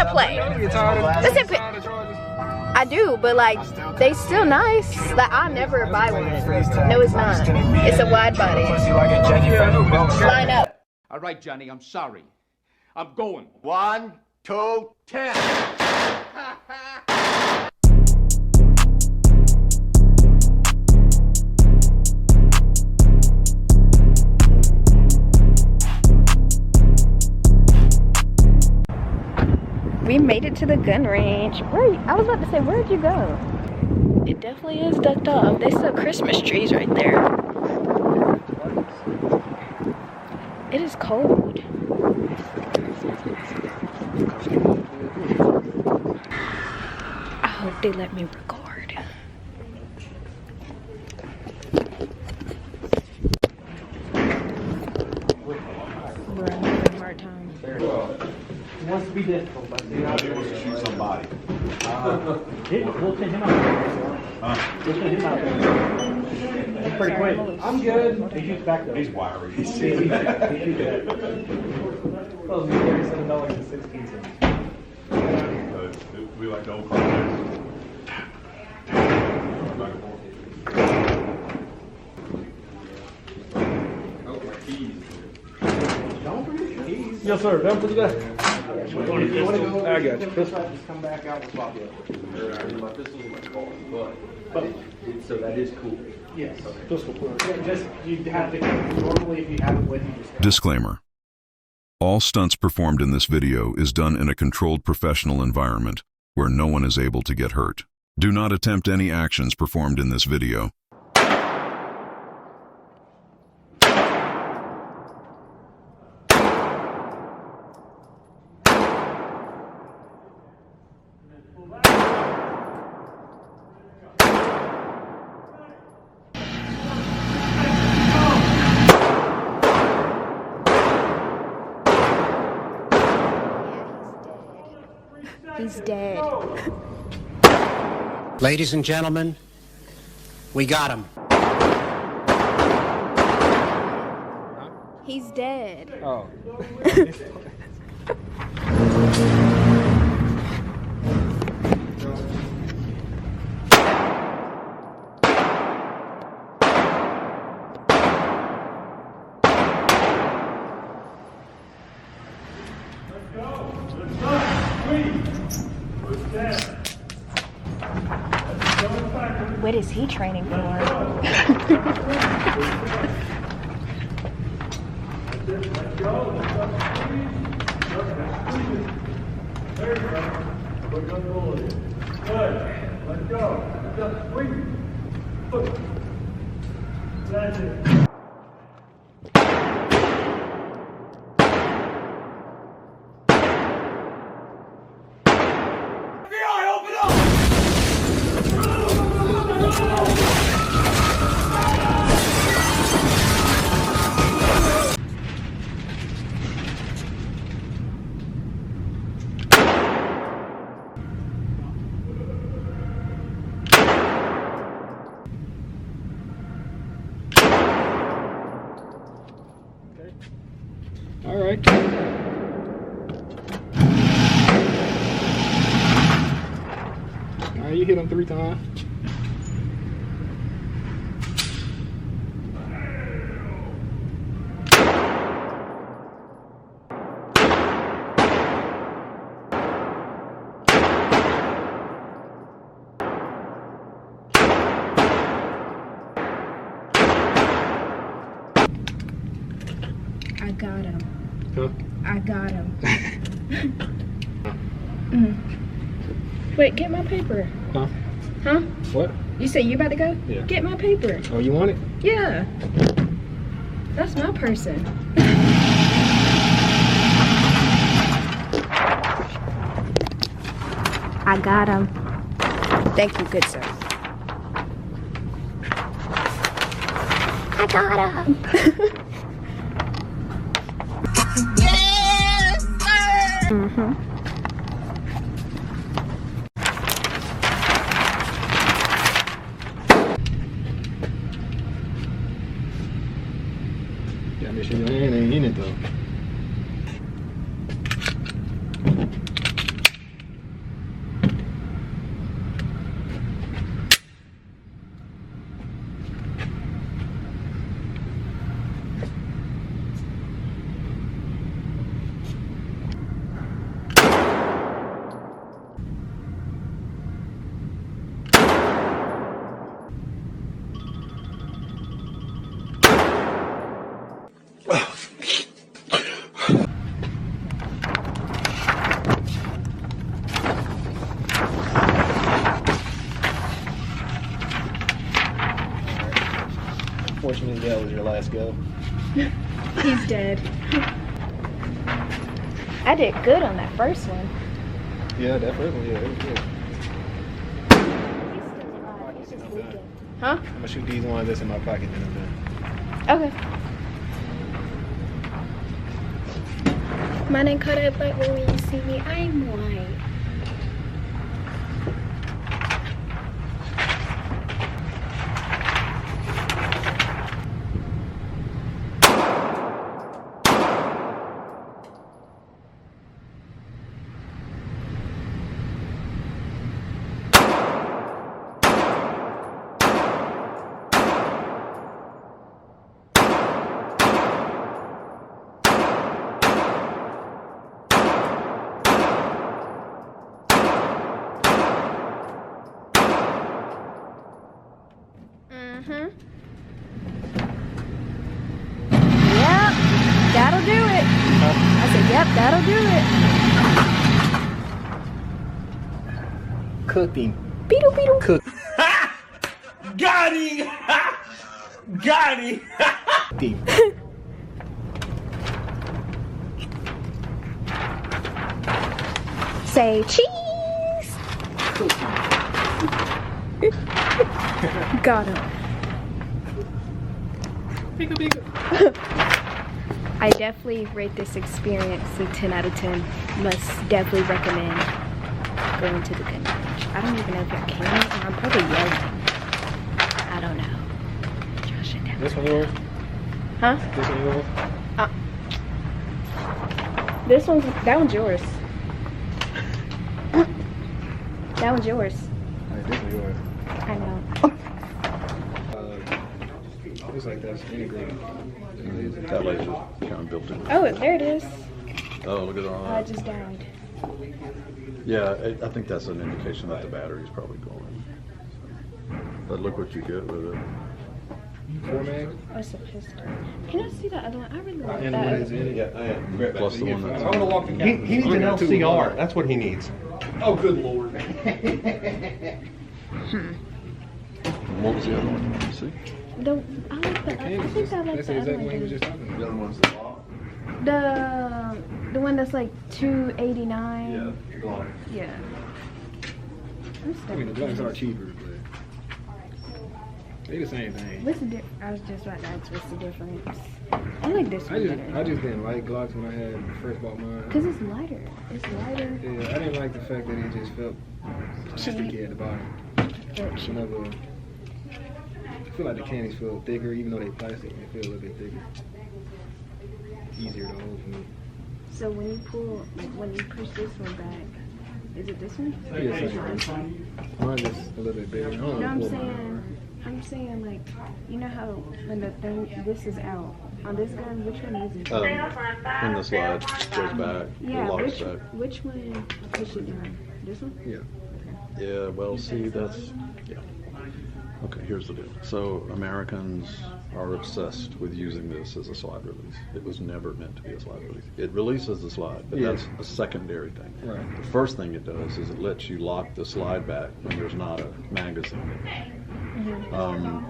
to play. Listen, I do, but like, they still nice. Like, I'll never buy one. No, it's not. It's a wide body. Line up. All right, Johnny, I'm sorry. I'm going. 1, 2, 10. We made it to the gun range. Wait, I was about to say, where'd you go? It definitely is ducked off. They sell Christmas trees right there. It is cold. I hope they let me record. We're having a hard time. He wants to be difficult, but he wants to shoot somebody. We'll send him out there. We'll send him out there. He's pretty quick. I'm good. He shoots back though. He's wiry. He's $37.16. We like the old cartoons. Yes, sir. Down for the guy. I got you. Just come back out with Bobby. So that is cool. Yes. Just you have to normally if you have it with you. Just Disclaimer. All stunts performed in this video is done in a controlled professional environment where no one is able to get hurt. Do not attempt any actions performed in this video. He's dead. Ladies and gentlemen, we got him. He's dead. Oh. What is he training for? All right. All right, you hit him 3 times. I got him. Huh? I got him. Wait, get my paper. Huh? Huh? What? You say you about to go? Yeah. Get my paper. Oh, you want it? Yeah. That's my person. I got him. Thank you, good sir. I got him. Yes, sir. Mm-hmm. Yeah, make sure your hand ain't in it though. that was your last go. He's dead. I did good on that first one. Yeah, that first one, yeah, it was good. He's still alive. He's just leaking. Huh? I'm gonna shoot these ones that's in my pocket, then I'm done. Okay. Mine ain't cut up, but when you see me, I'm white. Yep, that'll do it. I said, yep, that'll do it. Cooked him. Beetle, beetle. Cooked Got him! Got him! him. Say cheese. Got him. I definitely rate this experience a 10 out of 10. Must definitely recommend going to the gun range. I don't even know if y'all can, or I'm probably yelling. I don't know. Josh, it down. This one yours? Huh? This one yours? That one's yours. That one's yours. Alright, this one yours. I know. Looks like that's integrated. That lady just kind of built it. Oh, there it is. Oh, look at all I that. just died. Yeah, I think that's an indication that the battery's probably going. But look what you get with it. 4 mags? Oh, it's a pistol. Can I see the other one? I really like And the one that's that. in it? Yeah, plus the one that's. I'm gonna walk the He needs an LCR. That's what he needs. Oh, good lord. What was the other one? Let me see. I like the. I think I like That's the the other exact one he was one. just talking about. The other one's The one that's like $289. Glock. Yeah. I'm I mean, the blacks still. are cheaper, but they the same thing. What's the difference? I was just about to ask what's the difference. I like this one better. I just didn't like Glocks when I had first bought mine. Cause it's lighter. It's lighter. Yeah, I didn't like the fact that it just felt sticky at the bottom. Whenever I feel like the candies feel thicker, even though they plastic, they feel a little bit thicker. Easier to hold for me. So when you pull, like when you push this one back, is it this one? Yeah, same. Mine's just a little bit bigger. I don't No, know pull I'm saying like, you know how when the thing, this is out, on this gun, which one is it? When the slide goes back, Yeah, it locks back. which one push it down? This one? Yeah. Yeah, well, see, that's, yeah. Okay, here's the deal. So Americans are obsessed with using this as a slide release. It was never meant to be a slide release. It releases the slide, but Yeah. that's a secondary thing. Right. The first thing it does is it lets you lock the slide back when there's not a magazine in it.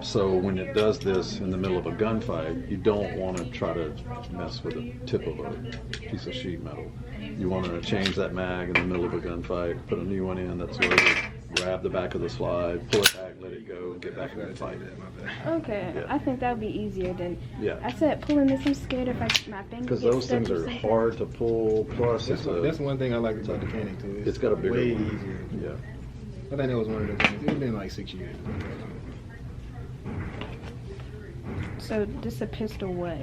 So when it does this in the middle of a gunfight, you don't want to try to mess with the tip of a piece of sheet metal. You want to change that mag in the middle of a gunfight, put a new one in that's loaded, grab the back of the slide, pull it back, let it go, get back in the fight. Okay, Yeah. I think that would be easier than. Yeah. I said pulling this. I'm scared if my finger Because gets those stuck things or are something. hard to pull, plus That's one thing I like about the Canik too. it's got a bigger way one. easier. Yeah. I think that was one of the things. It's been like 6 years. So this a pistol what?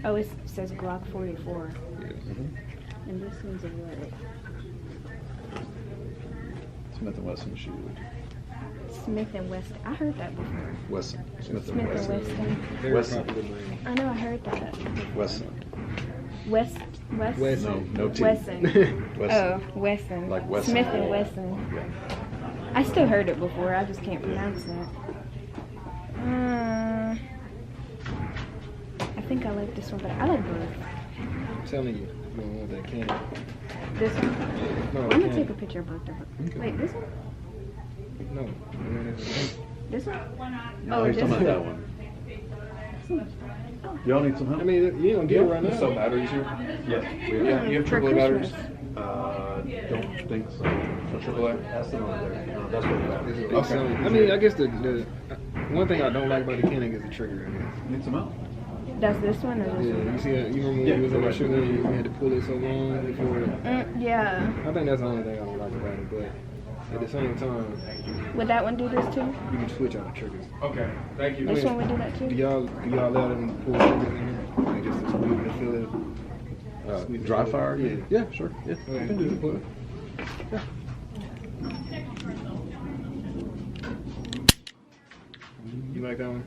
Oh, it says Glock 44. And this one's a what? Smith & Wesson shoot. Smith and Wesson. I heard that before. Wesson. Smith & Smith and Wesson. Wesson. Very Wesson. popular brand. I know I heard that. Wesson. West. Wesson. No T. Wesson. Wesson. Oh, Wesson. Like Wesson. Smith and Wesson. Yeah. I still heard it before. I just can't pronounce it. I think I like this one, but I like both. I'm telling you, you don't want that Canik. This one. No, I'm gonna Canik. take a picture of both of them. Okay. Wait, this one? No. This one? No, Oh, he's this talking about one. that one. Y'all need some help? I mean, you don't get it right now. So batteries here? Yes. Yeah, you have For AAA batteries? Don't think so. AAA? That's the one there. No, that's what we got. It's a big selling. I mean, I guess the one thing I don't like about the Kenning is the trigger. I guess. Need some help? That's this one or this Yeah, one? you see, you remember when you was on my sugar, you had to pull it so long before. Yeah. I think that's the only thing I don't like about it. But at the same time, Would that one do this too? you can switch out the triggers. Okay, thank you. This one would do that Do too? y'all allow them to pull triggers in here? Like just to squeeze and feel it? Dry fire? Yeah. Yeah, sure. Yeah, Okay, we can do pull it. it. You like that one?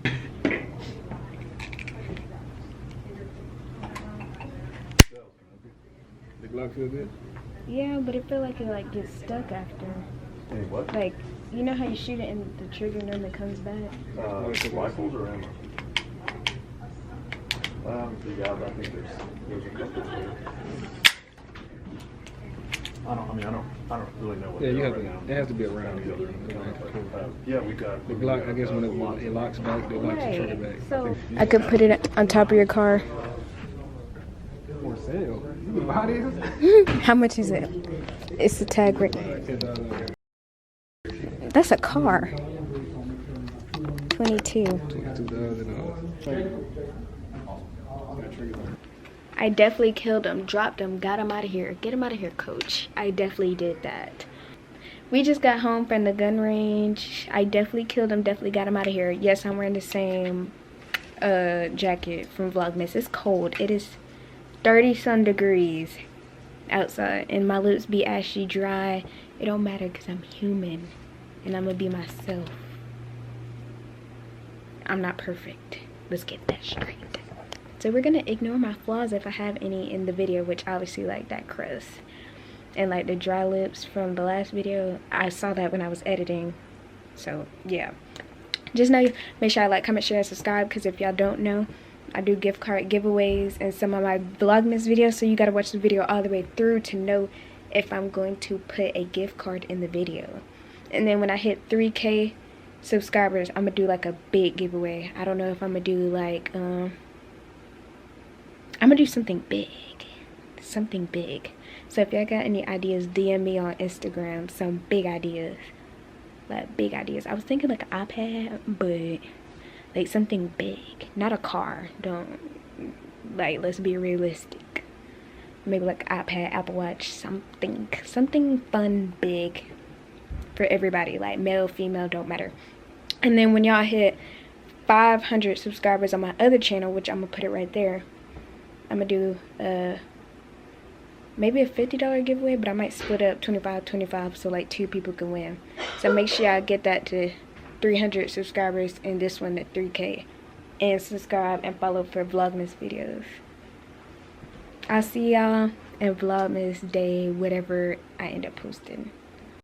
The Glock feel good? Yeah, but it feel like it like gets stuck after. Hey, what? Like, you know how you shoot it and the trigger normally comes back? Rifles or ammo? Yeah, I think there's a couple there. I don't really know what Yeah, they you are have right to. now. It has to be around the other. Yeah, we got. The Glock, I guess when it locks back, it locks the trigger back. So I could put it on top of your car. For sale. You can buy these? How much is it? It's the tag right. $10,000. That's a car. 22. $22,000. I definitely killed him, dropped him, got him out of here. Get him out of here, coach. I definitely did that. We just got home from the gun range. I definitely killed him, definitely got him out of here. Yes, I'm wearing the same jacket from Vlogmas. It's cold. It is 30-some degrees outside, and my lips be ashy dry. It don't matter because I'm human, and I'm going to be myself. I'm not perfect. Let's get that straight. So we're gonna ignore my flaws if I have any in the video, which obviously like that crust and like the dry lips from the last video. I saw that when I was editing. So yeah, just know, make sure I like, comment, share, and subscribe, because if y'all don't know, I do gift card giveaways in some of my Vlogmas videos, so you gotta watch the video all the way through to know if I'm going to put a gift card in the video. And then when I hit 3K subscribers, I'm gonna do like a big giveaway. I don't know if I'm gonna do like I'm gonna do something big. Something big. So if y'all got any ideas, DM me on Instagram. Some big ideas. Like big ideas. I was thinking like an iPad, but like something big. Not a car. Don't, like, let's be realistic. Maybe like iPad, Apple Watch, something fun, big for everybody. Like male, female, don't matter. And then when y'all hit 500 subscribers on my other channel, which I'm gonna put it right there, I'm gonna do maybe a $50 giveaway, but I might split up 25-25 so like 2 people can win. So make sure I get that to 300 subscribers and this one at 3K, and subscribe and follow for Vlogmas videos. I'll see y'all in Vlogmas day, whatever I end up posting.